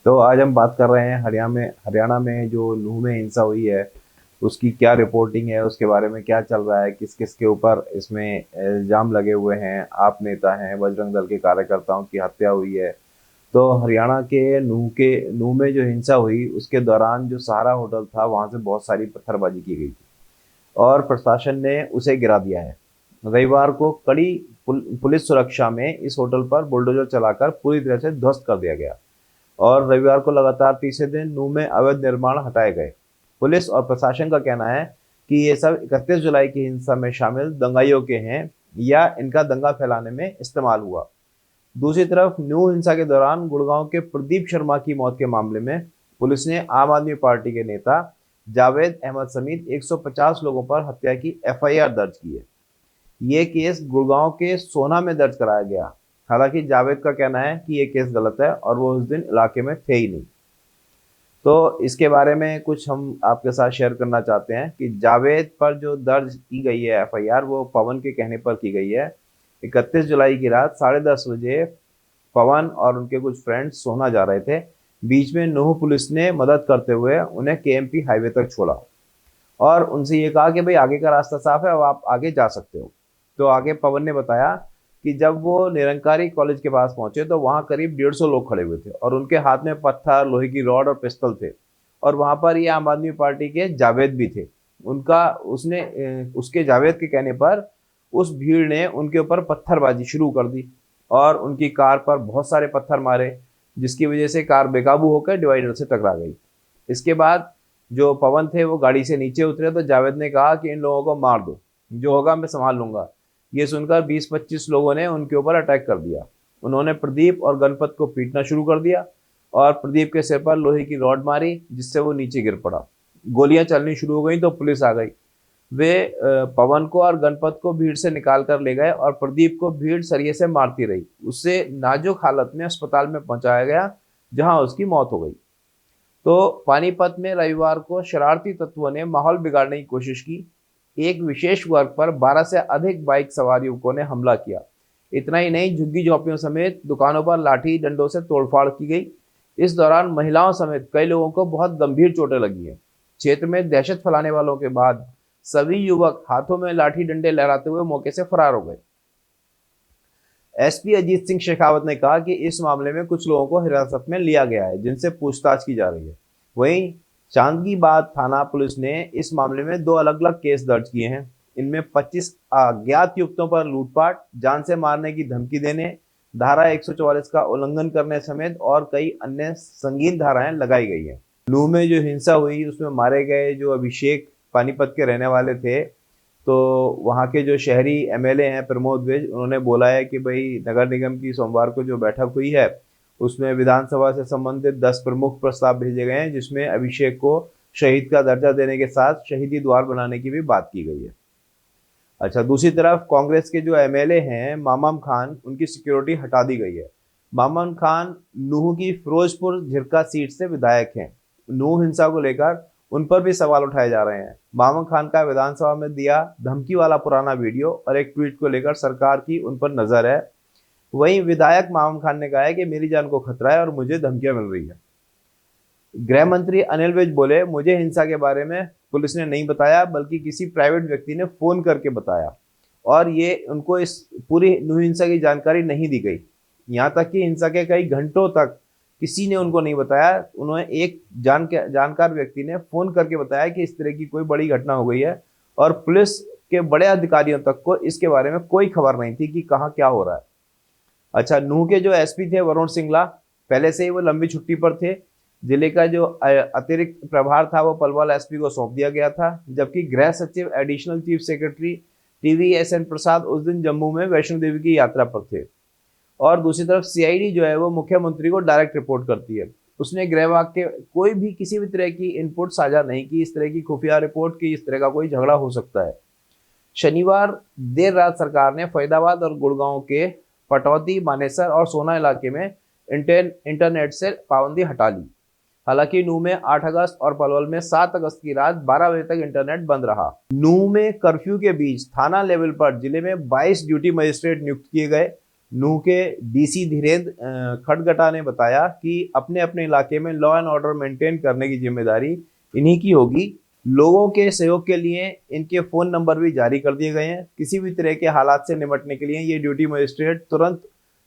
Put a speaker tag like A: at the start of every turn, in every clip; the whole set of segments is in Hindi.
A: तो आज हम बात कर रहे हैं हरियाणा में जो नूह में हिंसा हुई है उसकी क्या रिपोर्टिंग है, उसके बारे में क्या चल रहा है, किस किस के ऊपर इसमें इल्जाम लगे हुए हैं। आप नेता हैं, बजरंग दल के कार्यकर्ताओं की हत्या हुई है। तो हरियाणा के नूह में जो हिंसा हुई उसके दौरान जो सहारा होटल था वहां से बहुत सारी पत्थरबाजी की गई थी और प्रशासन ने उसे गिरा दिया है। रविवार को कड़ी पुलिस सुरक्षा में इस होटल पर बुलडोजर चलाकर पूरी तरह से ध्वस्त कर दिया गया और रविवार को लगातार तीसरे दिन नूह में अवैध निर्माण हटाए गए। पुलिस और प्रशासन का कहना है कि ये सब 31 जुलाई की हिंसा में शामिल दंगाइयों के हैं या इनका दंगा फैलाने में इस्तेमाल हुआ। दूसरी तरफ नूह हिंसा के दौरान गुड़गांव के प्रदीप शर्मा की मौत के मामले में पुलिस ने आम आदमी पार्टी के नेता जावेद अहमद समेत 150 लोगों पर हत्या की एफआईआर दर्ज की है। ये केस गुड़गांव के सोना में दर्ज कराया गया। हालांकि जावेद का कहना है कि ये केस गलत है और वो उस दिन इलाके में थे ही नहीं। तो इसके बारे में कुछ हम आपके साथ शेयर करना चाहते हैं कि जावेद पर जो दर्ज की गई है एफआईआर वो पवन के कहने पर की गई है। 31 जुलाई की रात 10:30 बजे पवन और उनके कुछ फ्रेंड्स सोना जा रहे थे। बीच में नूह पुलिस ने मदद करते हुए उन्हें केएमपी हाईवे तक छोड़ा और उनसे ये कहा कि भाई आगे का रास्ता साफ है, अब आप आगे जा सकते हो। तो आगे पवन ने बताया कि जब वो निरंकारी कॉलेज के पास पहुंचे तो वहां करीब 150 लोग खड़े हुए थे और उनके हाथ में पत्थर, लोहे की रॉड और पिस्तौल थे। और वहां पर ये आम आदमी पार्टी के जावेद भी थे। उनका उसने उसके जावेद के कहने पर उस भीड़ ने उनके ऊपर पत्थरबाजी शुरू कर दी और उनकी कार पर बहुत सारे पत्थर मारे, जिसकी वजह से कार बेकाबू होकर डिवाइडर से टकरा गई। इसके बाद जो पवन थे वो गाड़ी से नीचे उतरे तो जावेद ने कहा कि इन लोगों को मार दो, जो होगा मैं संभाल लूंगा। ये सुनकर 20-25 लोगों ने उनके ऊपर अटैक कर दिया। उन्होंने प्रदीप और गणपत को पीटना शुरू कर दिया और प्रदीप के सिर पर लोहे की रॉड मारी, जिससे वो नीचे गिर पड़ा। गोलियां चलनी शुरू हो गई तो पुलिस आ गई। वे पवन को और गणपत को भीड़ से निकाल कर ले गए और प्रदीप को भीड़ सरिये से मारती रही। उसे नाजुक हालत में अस्पताल में पहुंचाया गया, जहां उसकी मौत हो गई। तो पानीपत में रविवार को शरारती तत्वों ने माहौल बिगाड़ने की कोशिश की। एक विशेष वर्ग पर 12 से अधिक बाइक सवार युवकों ने हमला किया। इतना ही नहीं, झुग्गी झोंपड़ियों समेत दुकानों पर लाठी डंडों से तोड़फाड़ की गई। इस दौरान महिलाओं समेत कई लोगों को बहुत गंभीर चोटें लगी हैं। क्षेत्र में दहशत फैलाने वालों के बाद सभी युवक हाथों में लाठी डंडे लहराते हुए मौके से फरार हो गए। एसपी अजीत सिंह शेखावत ने कहा कि इस मामले में कुछ लोगों को हिरासत में लिया गया है, जिनसे पूछताछ की जा रही है। वहीं चांदगीबाग थाना पुलिस ने इस मामले में 2 अलग-अलग केस दर्ज किए हैं। इनमें 25 अज्ञात युवकों पर लूटपाट, जान से मारने की धमकी देने, धारा 144 का उल्लंघन करने समेत और कई अन्य संगीन धाराएं लगाई गई हैं। लू में जो हिंसा हुई उसमें मारे गए जो अभिषेक पानीपत के रहने वाले थे। तो वहाँ के जो शहरी एमएलए हैं प्रमोद विज, उन्होंने बोला है कि भाई नगर निगम की सोमवार को जो बैठक हुई है उसमें विधानसभा से संबंधित 10 प्रमुख प्रस्ताव भेजे गए हैं, जिसमें अभिषेक को शहीद का दर्जा देने के साथ शहीदी द्वार बनाने की भी बात की गई है। अच्छा, दूसरी तरफ कांग्रेस के जो एमएलए हैं मामम खान, उनकी सिक्योरिटी हटा दी गई है। मामम खान नूह की फिरोजपुर झिरका सीट से विधायक हैं। नूह हिंसा को लेकर उन पर भी सवाल उठाए जा रहे हैं। मामम खान का विधानसभा में दिया धमकी वाला पुराना वीडियो और एक ट्वीट को लेकर सरकार की उन पर नजर है। वहीं विधायक मामम खान ने कहा है कि मेरी जान को खतरा है और मुझे धमकियां मिल रही है। गृह मंत्री अनिल विज बोले, मुझे हिंसा के बारे में पुलिस ने नहीं बताया, बल्कि किसी प्राइवेट व्यक्ति ने फोन करके बताया और ये उनको इस पूरी नूह हिंसा की जानकारी नहीं दी गई। यहाँ तक कि हिंसा के कई घंटों तक किसी ने उनको नहीं बताया। उन्होंने एक जानकार व्यक्ति ने फोन करके बताया कि इस तरह की कोई बड़ी घटना हो गई है और पुलिस के बड़े अधिकारियों तक को इसके बारे में कोई खबर नहीं थी कि कहाँ क्या हो रहा है। अच्छा, नूह के जो एसपी थे वरुण सिंगला, पहले से ही वो लंबी छुट्टी पर थे। जिले का जो अतिरिक्त प्रभार था वो पलवल एसपी को सौंप दिया गया था, जबकि गृह सचिव एडिशनल चीफ सेक्रेटरी टीवीएसएन प्रसाद उस दिन जम्मू में वैष्णो देवी की यात्रा पर थे। और दूसरी तरफ सीआईडी जो है वो मुख्यमंत्री को डायरेक्ट रिपोर्ट करती है। उसने गृह विभाग के कोई भी किसी भी तरह की इनपुट साझा नहीं की, इस तरह की खुफिया रिपोर्ट की इस तरह का कोई झगड़ा हो सकता है। शनिवार देर रात सरकार ने फरीदाबाद और गुड़गांव के पटौदी, मानेसर और सोना इलाके में इंटरनेट से पाबंदी हटा ली। हालांकि नूह में 8 अगस्त और पलवल में 7 अगस्त की रात 12 बजे तक इंटरनेट बंद रहा। नूह में कर्फ्यू के बीच थाना लेवल पर जिले में 22 ड्यूटी मजिस्ट्रेट नियुक्त किए गए। नूह के डीसी धीरेन्द्र खडगटा ने बताया कि अपने अपने इलाके में लॉ एंड ऑर्डर मेंटेन करने की जिम्मेदारी इन्हीं की होगी। लोगों के सहयोग के लिए इनके फोन नंबर भी जारी कर दिए गए हैं। किसी भी तरह के हालात से निपटने के लिए ये ड्यूटी मजिस्ट्रेट तुरंत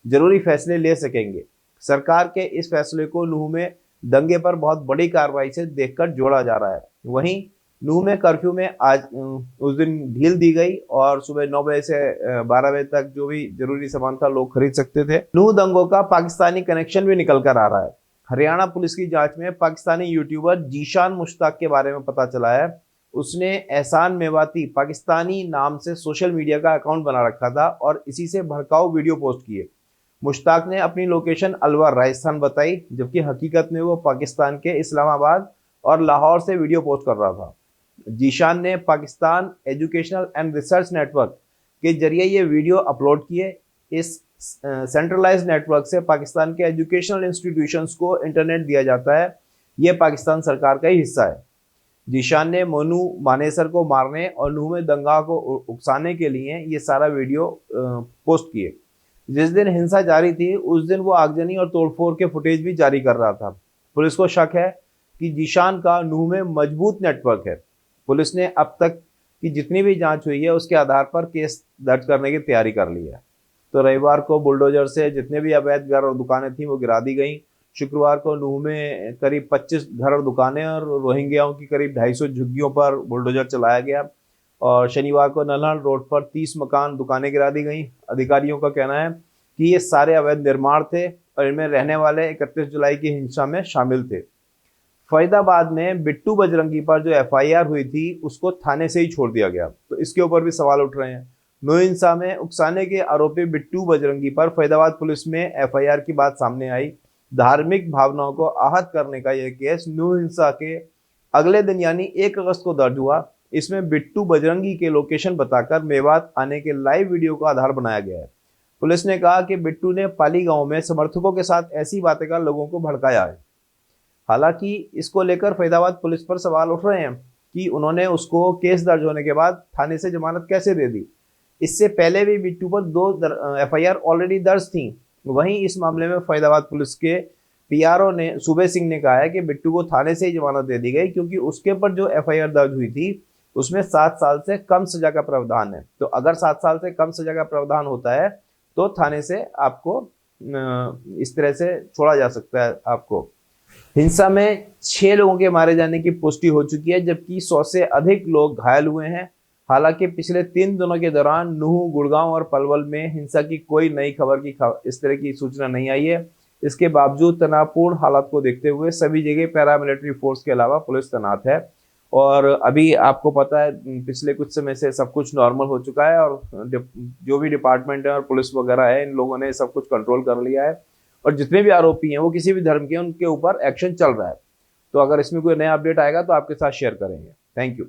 A: जरूरी फैसले ले सकेंगे। सरकार के इस फैसले को नूह में दंगे पर बहुत बड़ी कार्रवाई से देखकर जोड़ा जा रहा है। वहीं नूह में कर्फ्यू में आज उस दिन ढील दी गई और सुबह 9 बजे से 12 बजे तक जो भी जरूरी सामान था लोग खरीद सकते थे। नूह दंगों का पाकिस्तानी कनेक्शन भी निकल कर आ रहा है। हरियाणा पुलिस की जांच में पाकिस्तानी यूट्यूबर जीशान मुश्ताक के बारे में पता चला है। उसने एहसान मेवाती पाकिस्तानी नाम से सोशल मीडिया का अकाउंट बना रखा था और इसी से भड़काऊ वीडियो पोस्ट किए। मुश्ताक ने अपनी लोकेशन अलवर राजस्थान बताई, जबकि हकीकत में वो पाकिस्तान के इस्लामाबाद और लाहौर से वीडियो पोस्ट कर रहा था। जीशान ने Pakistan educational and research network के जरिए ये वीडियो अपलोड किए। इस सेंट्रलाइज्ड नेटवर्क से पाकिस्तान के एजुकेशनल इंस्टीट्यूशंस को इंटरनेट दिया जाता है। यह पाकिस्तान सरकार का ही हिस्सा है। जीशान ने मोनू मानेसर को मारने और नूह में दंगा को उकसाने के लिए ये सारा वीडियो पोस्ट किए। जिस दिन हिंसा जारी थी उस दिन वो आगजनी और तोड़फोड़ के फुटेज भी जारी कर रहा था। पुलिस को शक है कि जीशान का नूह में मजबूत नेटवर्क है। पुलिस ने अब तक की जितनी भी जांच हुई है उसके आधार पर केस दर्ज करने की तैयारी कर ली है। तो रविवार को बुलडोजर से जितने भी अवैध घर और दुकानें थी वो गिरा दी गई। शुक्रवार को नूह में करीब 25 घर और दुकानें और रोहिंग्याओं की करीब 250 झुग्गियों पर बुलडोजर चलाया गया और शनिवार को नल्हड़ रोड पर 30 मकान दुकानें गिरा दी गई। अधिकारियों का कहना है कि ये सारे अवैध निर्माण थे और इनमें रहने वाले 31 जुलाई की हिंसा में शामिल थे। फरीदाबाद में बिट्टू बजरंगी पर जो एफआईआर हुई थी उसको थाने से ही छोड़ दिया गया, तो इसके ऊपर भी सवाल उठ रहे हैं। नूह हिंसा में उकसाने के आरोपी बिट्टू बजरंगी पर फरीदाबाद पुलिस में एफआईआर की बात सामने आई। धार्मिक भावनाओं को आहत करने का यह केस नूह हिंसा के अगले दिन यानी 1 अगस्त को दर्ज हुआ। इसमें बिट्टू बजरंगी के लोकेशन बताकर मेवात आने के लाइव वीडियो का आधार बनाया गया है। पुलिस ने कहा कि बिट्टू ने पाली गांव में समर्थकों के साथ ऐसी बातें कर लोगों को भड़काया है। हालांकि इसको लेकर फरीदाबाद पुलिस पर सवाल उठ रहे हैं कि उन्होंने उसको केस दर्ज होने के बाद थाने से जमानत कैसे दे दी। इससे पहले भी बिट्टू पर 2 एफआईआर ऑलरेडी दर्ज थी। वहीं इस मामले में फरीदाबाद पुलिस के पीआरओ ने सूबे सिंह ने कहा है कि बिट्टू को थाने से ही जमानत दे दी गई क्योंकि उसके पर जो एफआईआर दर्ज हुई थी उसमें 7 साल से कम सजा का प्रावधान है। तो अगर 7 साल से कम सजा का प्रावधान होता है तो थाने से आपको इस तरह से छोड़ा जा सकता है। आपको हिंसा में 6 लोगों के मारे जाने की पुष्टि हो चुकी है, जबकि 100 से अधिक लोग घायल हुए हैं। हालांकि पिछले 3 दिनों के दौरान नूह, गुड़गांव और पलवल में हिंसा की कोई नई खबर की इस तरह की सूचना नहीं आई है। इसके बावजूद तनावपूर्ण हालात को देखते हुए सभी जगह पैरामिलिट्री फोर्स के अलावा पुलिस तैनात है और अभी आपको पता है पिछले कुछ समय से सब कुछ नॉर्मल हो चुका है और जो भी डिपार्टमेंट है और पुलिस वगैरह है इन लोगों ने सब कुछ कंट्रोल कर लिया है और जितने भी आरोपी हैं वो किसी भी धर्म के उनके ऊपर एक्शन चल रहा है। तो अगर इसमें कोई नया अपडेट आएगा तो आपके साथ शेयर करेंगे। Thank you.